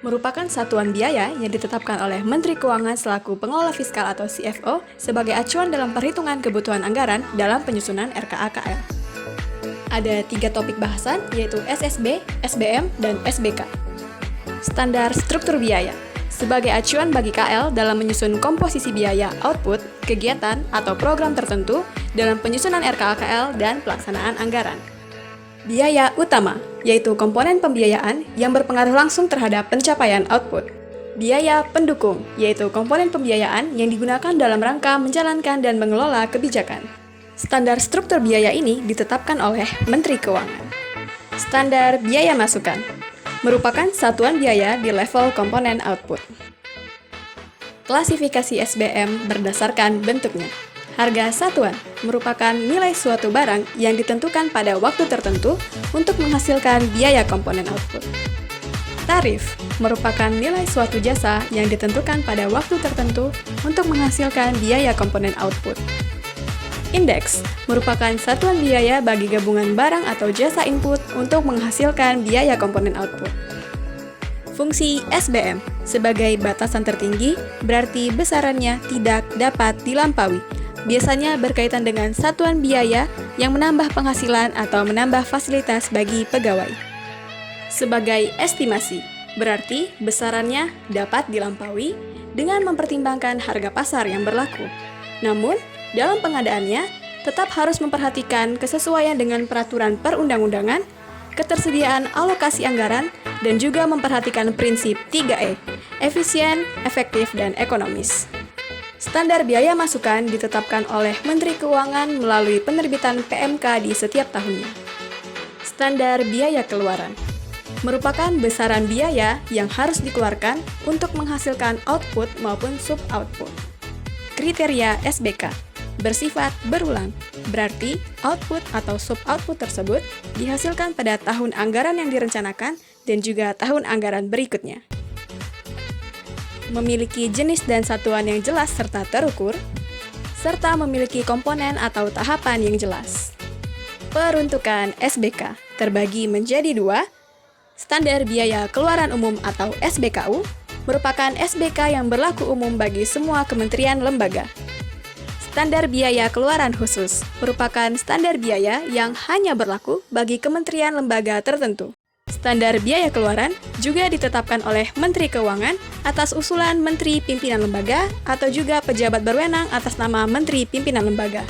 merupakan satuan biaya yang ditetapkan oleh Menteri Keuangan selaku pengelola fiskal atau CFO sebagai acuan dalam perhitungan kebutuhan anggaran dalam penyusunan RKA-KL. Ada 3 topik bahasan, yaitu SSB, SBM, dan SBK. Standar struktur biaya sebagai acuan bagi KL dalam menyusun komposisi biaya output, kegiatan, atau program tertentu dalam penyusunan RKA-KL dan pelaksanaan anggaran. Biaya utama, yaitu komponen pembiayaan yang berpengaruh langsung terhadap pencapaian output. Biaya pendukung, yaitu komponen pembiayaan yang digunakan dalam rangka menjalankan dan mengelola kebijakan. Standar struktur biaya ini ditetapkan oleh Menteri Keuangan. Standar biaya masukan merupakan satuan biaya di level komponen output. Klasifikasi SBM berdasarkan bentuknya. Harga satuan merupakan nilai suatu barang yang ditentukan pada waktu tertentu untuk menghasilkan biaya komponen output. Tarif merupakan nilai suatu jasa yang ditentukan pada waktu tertentu untuk menghasilkan biaya komponen output. Indeks merupakan satuan biaya bagi gabungan barang atau jasa input untuk menghasilkan biaya komponen output. Fungsi SBM sebagai batasan tertinggi berarti besarannya tidak dapat dilampaui. Biasanya berkaitan dengan satuan biaya yang menambah penghasilan atau menambah fasilitas bagi pegawai. Sebagai estimasi, berarti besarannya dapat dilampaui dengan mempertimbangkan harga pasar yang berlaku. Namun, dalam pengadaannya, tetap harus memperhatikan kesesuaian dengan peraturan perundang-undangan, ketersediaan alokasi anggaran, dan juga memperhatikan prinsip 3E, efisien, efektif, dan ekonomis. Standar biaya masukan ditetapkan oleh Menteri Keuangan melalui penerbitan PMK di setiap tahunnya. Standar biaya keluaran merupakan besaran biaya yang harus dikeluarkan untuk menghasilkan output maupun sub-output. Kriteria SBK bersifat berulang, berarti output atau sub-output tersebut dihasilkan pada tahun anggaran yang direncanakan dan juga tahun anggaran berikutnya. Memiliki jenis dan satuan yang jelas serta terukur, serta memiliki komponen atau tahapan yang jelas. Peruntukan SBK terbagi menjadi 2. Standar biaya keluaran umum atau SBKU merupakan SBK yang berlaku umum bagi semua kementerian lembaga. Standar biaya keluaran khusus merupakan standar biaya yang hanya berlaku bagi kementerian lembaga tertentu. Standar biaya keluaran juga ditetapkan oleh Menteri Keuangan atas usulan Menteri Pimpinan Lembaga atau juga pejabat berwenang atas nama Menteri Pimpinan Lembaga.